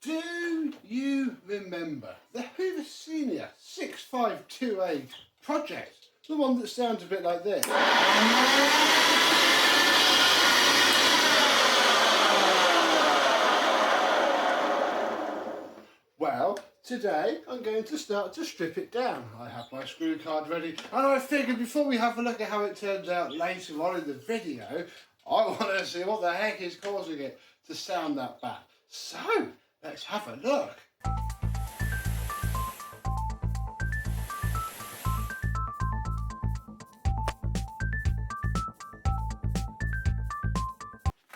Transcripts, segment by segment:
Do you remember the Hoover Senior 6528 project? The one that sounds a bit like this. Well, today I'm going to start to strip it down. I have my screw card ready, and I figured before we have a look at how it turns out later on in the video, I want to see what the heck is causing it to sound that bad. So, let's have a look.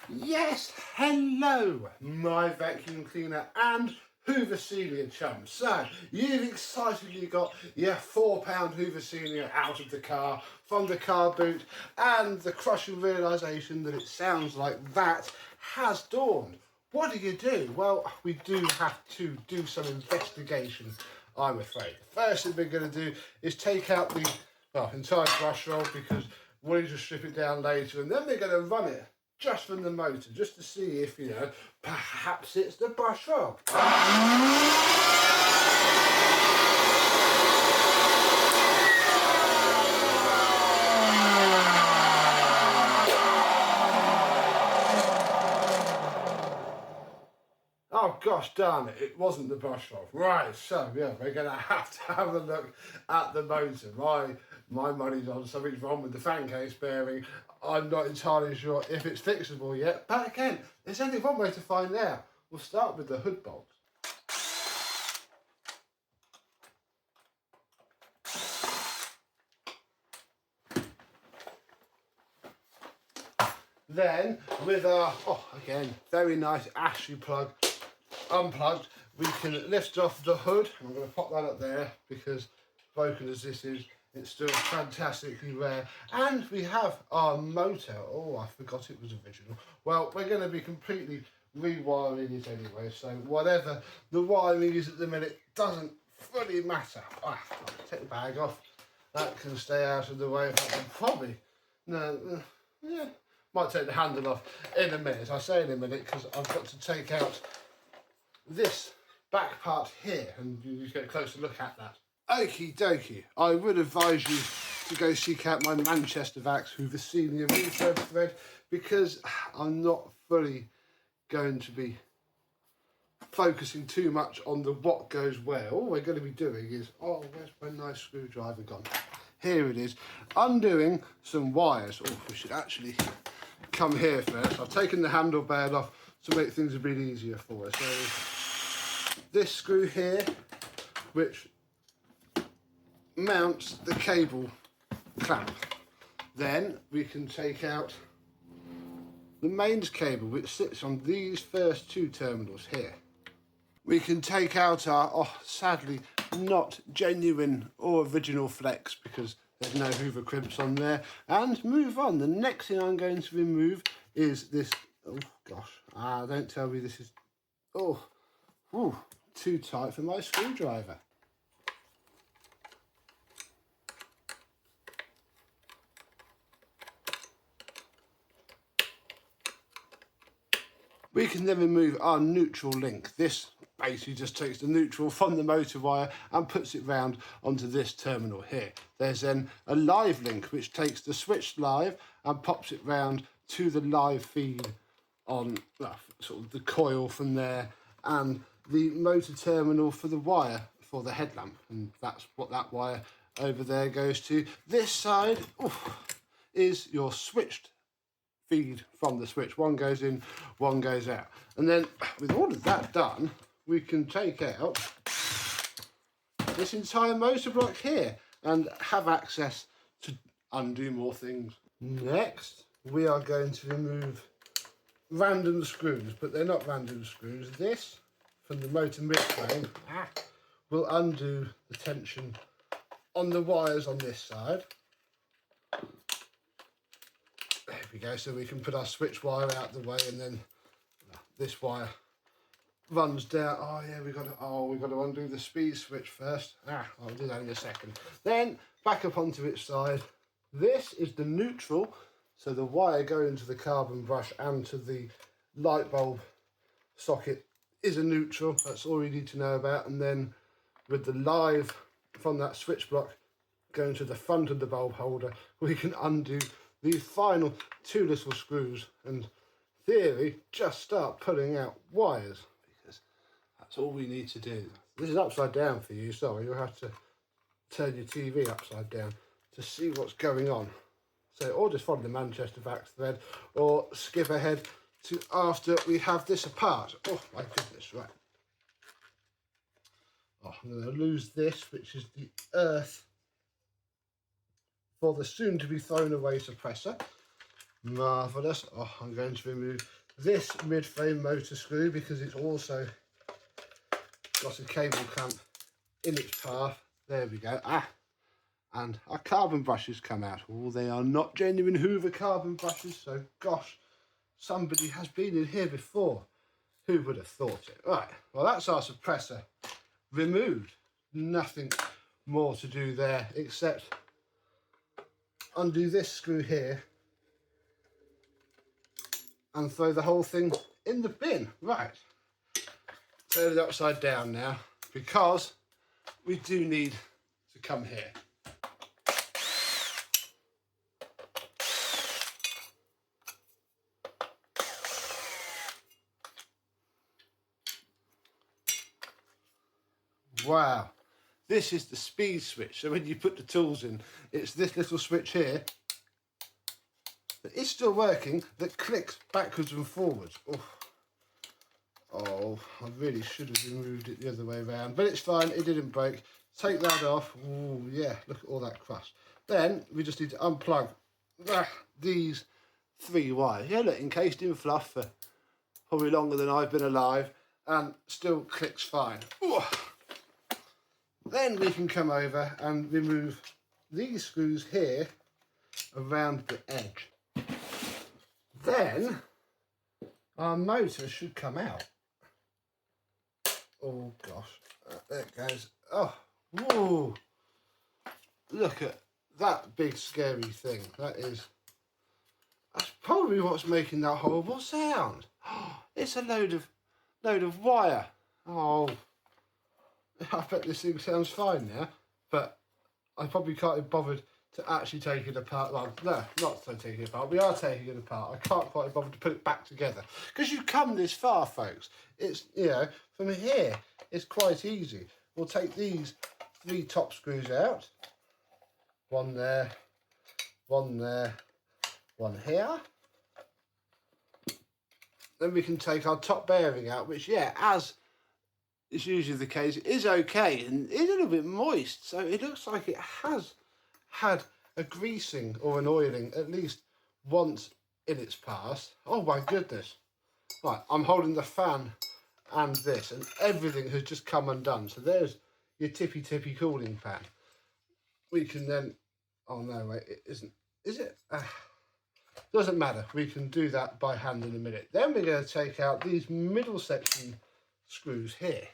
Yes, hello, my vacuum cleaner and Hoover Senior chums. So, you've excitedly got your £4 Hoover Senior out of the car, from the car boot, and the crushing realisation that it sounds like that has dawned. What do? Well, we do have to do some investigation, I'm afraid. The first thing we're going to do is take out the entire brush roll, because we'll need to strip it down later, and then we're going to run it just from the motor, just to see if, you know, perhaps it's the brush roll. Oh gosh darn it, it wasn't the brush roll. Right, so yeah, we're going to have a look at the motor. My money's on something's wrong with the fan case bearing. I'm not entirely sure if it's fixable yet, but again, there's only one way to find out. We'll start with the hood bolt. Then, with our, again, very nice Ashley plug unplugged, we can lift off the hood. I'm going to pop that up there because, broken as this is, it's still fantastically rare. And we have our motor. Oh, I forgot it was original. Well, we're going to be completely rewiring it anyway, so whatever the wiring is at the minute doesn't fully matter. I'll take the bag off. That can stay out of the way. If I can probably, might take the handle off in a minute. I say in a minute because I've got to take out this back part here, and you just get a closer look at that. Okie dokie, I would advise you to go seek out my Manchester Vax Hoover Senior refurb thread, because I'm not fully going to be focusing too much on the what goes where. All we're going to be doing is, where's my nice screwdriver gone? Here it is, undoing some wires. We should actually come here first. I've taken the handlebar off to make things a bit easier for us. So this screw here, which mounts the cable clamp. Then we can take out the mains cable, which sits on these first two terminals here. We can take out our, sadly not genuine or original flex, because there's no Hoover crimps on there, and move on. The next thing I'm going to remove is this, don't tell me this is, too tight for my screwdriver. We can then remove our neutral link. This basically just takes the neutral from the motor wire and puts it round onto this terminal here. There's then a live link which takes the switch live and pops it round to the live feed on sort of the coil from there, and the motor terminal for the wire for the headlamp, and that's what that wire over there goes to. This side is your switched feed from the switch. One goes in, one goes out. And then with all of that done, we can take out this entire motor block here and have access to undo more things. Next, we are going to remove random screws, but they're not random screws. This, from the motor midframe, will undo the tension on the wires on this side. There we go, so we can put our switch wire out the way, and then this wire runs down. We've got to undo the speed switch first. I'll do that in a second. Then back up onto its side. This is the neutral, so the wire going to the carbon brush and to the light bulb socket is a neutral. That's all you need to know about. And then with the live from that switch block going to the front of the bulb holder, we can undo the final 2 little screws and, theory, just start pulling out wires, because that's all we need to do. This is upside down for you, sorry, you'll have to turn your TV upside down to see what's going on. So, or just follow the Manchester vax thread, or skip ahead to after we have this apart. Oh my goodness, right. Oh, I'm going to lose this, which is the earth for the soon to be thrown away suppressor. Marvellous. Oh, I'm going to remove this mid-frame motor screw because it's also got a cable clamp in its path. There we go. And our carbon brushes come out. Oh, they are not genuine Hoover carbon brushes, so gosh, somebody has been in here before. Who would have thought it? Right, well, that's our suppressor removed. Nothing more to do there except undo this screw here and throw the whole thing in the bin. Right, turn it upside down now because we do need to come here. Wow, this is the speed switch. So when you put the tools in, it's this little switch here that is still working that clicks backwards and forwards. Oh, I really should have removed it the other way around, but it's fine, it didn't break. Take that off. Oh yeah, look at all that crust. Then we just need to unplug these 3 wires. Yeah, look, encased in fluff for probably longer than I've been alive, and still clicks fine. Ooh. Then we can come over and remove these screws here around the edge. Then our motor should come out. Oh gosh, there it goes. Oh, whoa! Look at that big scary thing. That's probably what's making that horrible sound. It's a load of wire. Oh. I bet this thing sounds fine now, but I probably can't be bothered to actually take it apart. Well, no, not to take it apart. We are taking it apart. I can't quite be bothered to put it back together because you've come this far, folks. It's, you know, from here, it's quite easy. We'll take these 3 top screws out. 1 there, 1 there, 1 here. Then we can take our top bearing out, which, yeah, as it's usually the case, it is okay and it's a little bit moist, so it looks like it has had a greasing or an oiling at least once in its past. Oh my goodness. Right, I'm holding the fan and this, and everything has just come undone. So there's your tippy cooling fan. We can then, oh no, wait, it isn't, is it? Doesn't matter, we can do that by hand in a minute. Then we're going to take out these middle section screws here.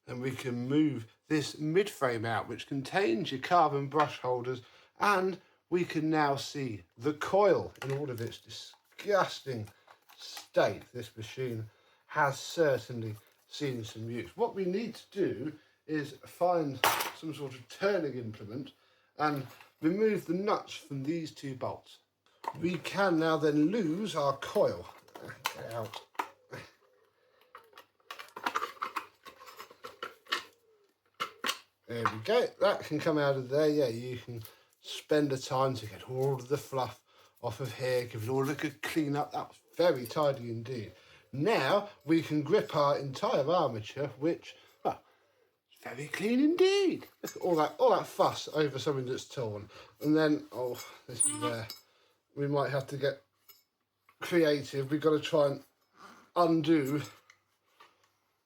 And we can move this mid-frame out, which contains your carbon brush holders, and we can now see the coil in all of its disgusting state. This machine has certainly seen some use. What we need to do is find some sort of turning implement and remove the nuts from these 2 bolts. We can now then lose our coil. Get out. There we go, that can come out of there. Yeah, you can spend the time to get all of the fluff off of here, give it all a good clean up. That was very tidy indeed. Now we can grip our entire armature, which, well, it's very clean indeed. Look at all that fuss over something that's torn. And then, oh, this is there. We might have to get creative. We've got to try and undo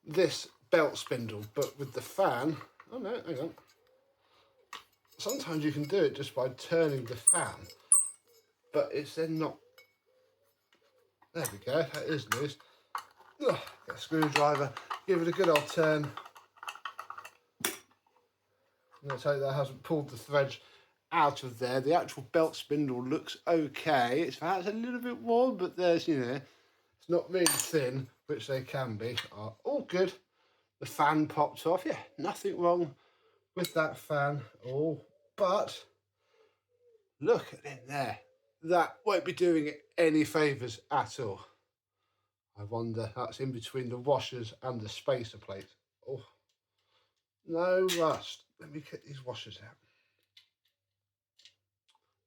this belt spindle, but with the fan. Oh no, hang on. Sometimes you can do it just by turning the fan, but it's then not. There we go, that is loose. Get a screwdriver, give it a good old turn. I'm going to tell you that hasn't pulled the threads out of there. The actual belt spindle looks okay. It's perhaps a little bit worn, but there's, you know, it's not really thin. which they can be, are all good. The fan popped off, yeah, nothing wrong with that fan at all, but look at it there. That won't be doing it any favours at all. I wonder, that's in between the washers and the spacer plate. Oh, no rust. Let me get these washers out.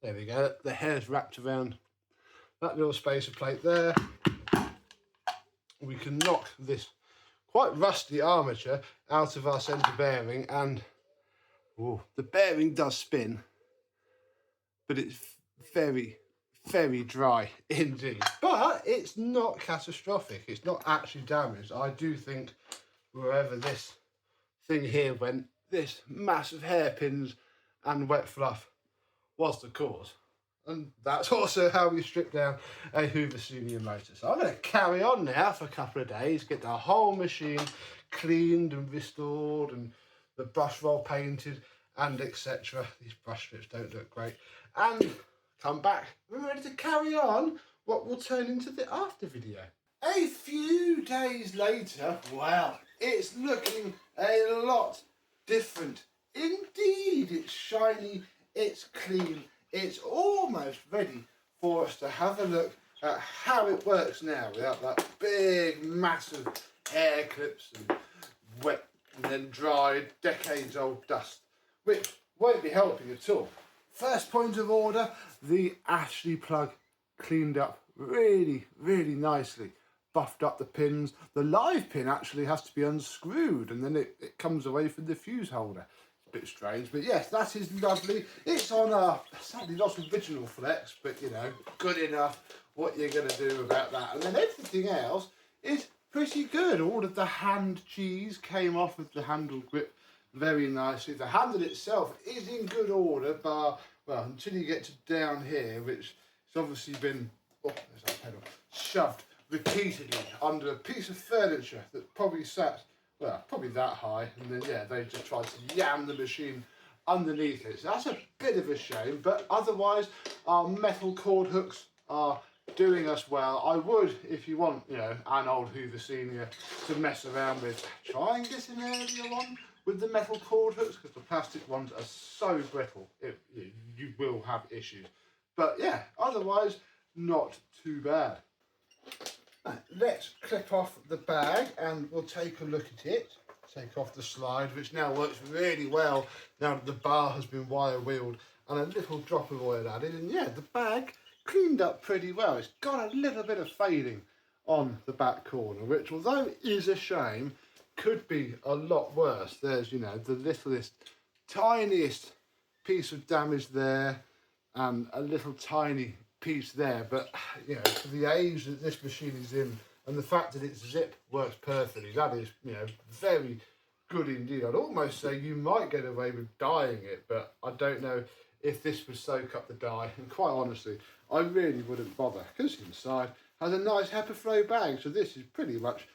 There we go, the hair's wrapped around that little spacer plate there. We can knock this quite rusty armature out of our centre bearing, and the bearing does spin, but it's very, very dry indeed. But it's not catastrophic, it's not actually damaged. I do think wherever this thing here went, this massive hairpins and wet fluff was the cause. And that's also how we strip down a Hoover Senior motor. So I'm going to carry on now for a couple of days, get the whole machine cleaned and restored and the brush roll painted and etc. These brush strips don't look great. And come back, we're ready to carry on what will turn into the after video. A few days later, well, it's looking a lot different. Indeed, it's shiny, it's clean. It's almost ready for us to have a look at how it works now without that big, massive air clips and wet and then dried, decades-old dust, which won't be helping at all. First point of order, the Ashley plug cleaned up really, really nicely. Buffed up the pins. The live pin actually has to be unscrewed and then it comes away from the fuse holder. Bit strange, but yes, that is lovely. It's on a sadly not original flex, but you know, good enough. What you're going to do about that, and then everything else is pretty good. All of the hand cheese came off with the handle grip very nicely. The handle itself is in good order, but well, until you get to down here, which has obviously been there's that pedal, shoved repeatedly under a piece of furniture that probably sat. Well, probably that high, and then yeah, they just tried to yam the machine underneath it. So that's a bit of a shame, but otherwise our metal cord hooks are doing us well. I would, if you want, you know, an old Hoover Senior to mess around with, try and get an earlier one with the metal cord hooks, because the plastic ones are so brittle, you will have issues. But yeah, otherwise not too bad. Right, let's clip off the bag and we'll take a look at it. Take off the slide, which now works really well now that the bar has been wire wheeled and a little drop of oil added. And yeah, the bag cleaned up pretty well. It's got a little bit of fading on the back corner, which although is a shame, could be a lot worse. There's, you know, the littlest, tiniest piece of damage there and a little tiny piece there, but you know, for the age that this machine is in and the fact that its zip works perfectly, that is, you know, very good indeed. I'd almost say you might get away with dyeing it, but I don't know if this would soak up the dye, and quite honestly I really wouldn't bother, because inside has a nice HEPA flow bag, so this is pretty much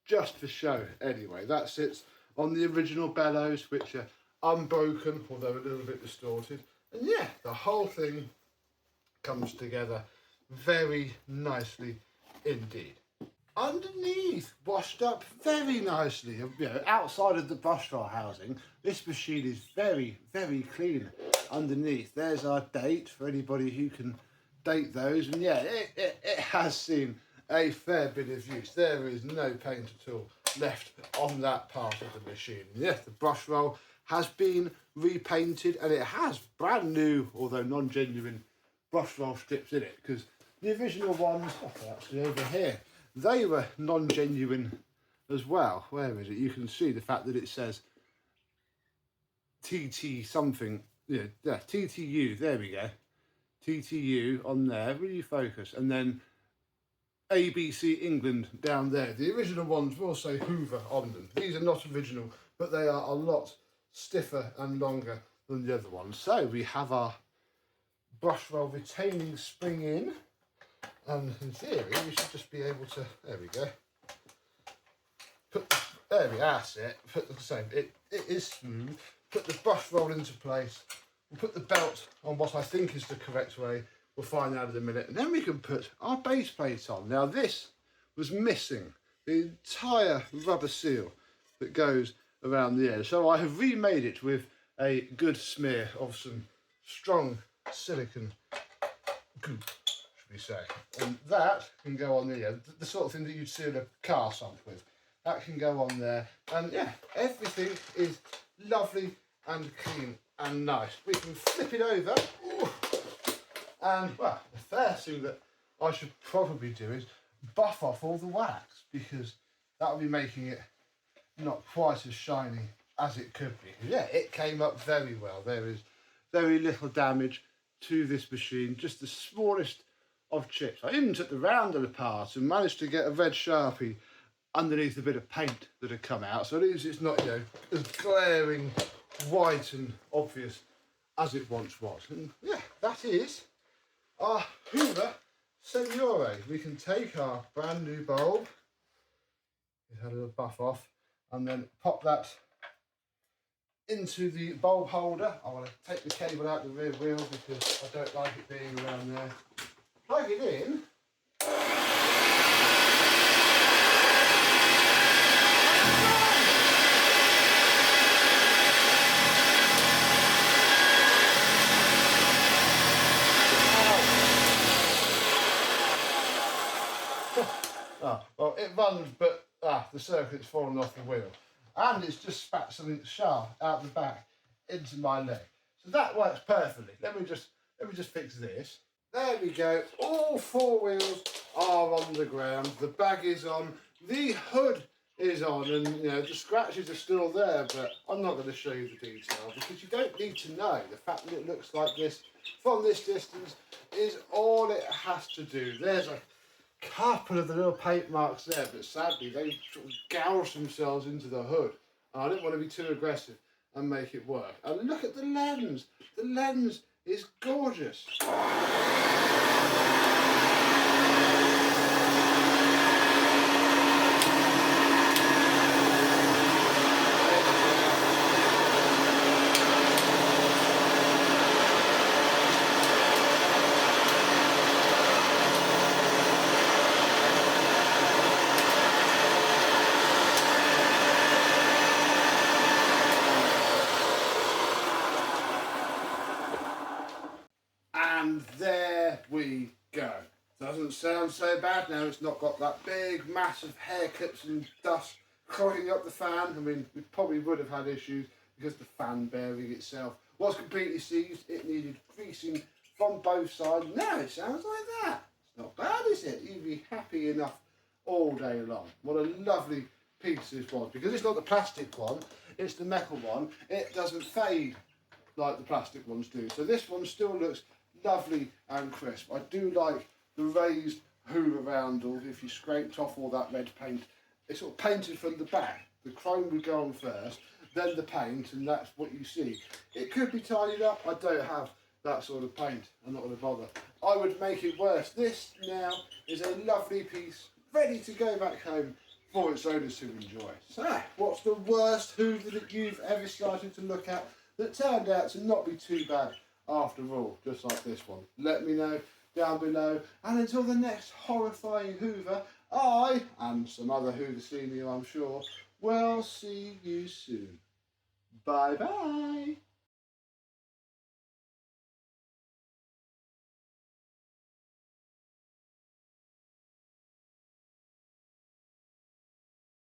just for show anyway. That sits on the original bellows, which are unbroken although a little bit distorted, and yeah, the whole thing comes together very nicely indeed. Underneath, washed up very nicely. You know, outside of the brush file housing, this machine is very, very clean underneath. There's our date for anybody who can date those, and yeah, it has seen a fair bit of use. There is no paint at all left on that part of the machine. Yes, the brush roll has been repainted, and it has brand new, although non-genuine, brush roll strips in it, because the original ones, actually over here, they were non-genuine as well. Where is it? You can see the fact that it says TT something, yeah, TTU, there we go, TTU on there, really focus, and then ABC England down there. The original ones will say Hoover on them. These are not original, but they are a lot stiffer and longer than the other ones. So we have our brush roll retaining spring in, and in theory we should just be able to, there we go, there we are, put the same, it is smooth, put the brush roll into place, we'll put the belt on what I think is the correct way, we'll find out in a minute, and then we can put our base plate on. Now this was missing, the entire rubber seal that goes around the edge. So I have remade it with a good smear of some strong silicone goop, should we say. And that can go on the sort of thing that you'd see in a car sump with. That can go on there. And yeah, everything is lovely and clean and nice. We can flip it over. Ooh. And well, the first thing that I should probably do is buff off all the wax, because that will be making it not quite as shiny as it could be. Yeah, it came up very well. There is very little damage to this machine, just the smallest of chips. I even took the roundel apart and managed to get a red Sharpie underneath a bit of paint that had come out, so at least it's not, you know, as glaring white and obvious as it once was. And yeah, that is our Hoover Senior. We can take our brand new bulb, it had a little buff off, and then pop that into the bulb holder. I want to take the cable out the rear wheel because I don't like it being around there. Plug it in. Well, it runs, but the circuit's fallen off the wheel. And it's just spat something sharp out the back into my leg. So that works perfectly. Let me just fix this. There we go. All four wheels are on the ground. The bag is on. The hood is on, and you know the scratches are still there, but I'm not going to show you the detail because you don't need to know. The fact that it looks like this from this distance is all it has to do. There's a couple of the little paint marks there, but sadly they sort of gouged themselves into the hood, and I didn't want to be too aggressive and make it work. And look at the lens. The lens is gorgeous. And there we go. Doesn't sound so bad now. It's not got that big, massive haircuts and dust clogging up the fan. I mean, we probably would have had issues because the fan bearing itself was completely seized. It needed greasing from both sides. Now it sounds like that. It's not bad, is it? You'd be happy enough all day long. What a lovely piece this was. Because it's not the plastic one, it's the metal one. It doesn't fade like the plastic ones do. So this one still looks lovely and crisp. I do like the raised Hoover roundel. If you scraped off all that red paint, it's sort of painted from the back. The chrome would go on first, then the paint, and that's what you see. It could be tidied up. I don't have that sort of paint. I'm not going to bother. I would make it worse. This now is a lovely piece, ready to go back home for its owners to enjoy. So, what's the worst Hoover that you've ever started to look at that turned out to not be too bad after all, just like this one? Let me know down below. And until the next horrifying Hoover, I, and some other Hoover Senior I'm sure, will see you soon. Bye bye.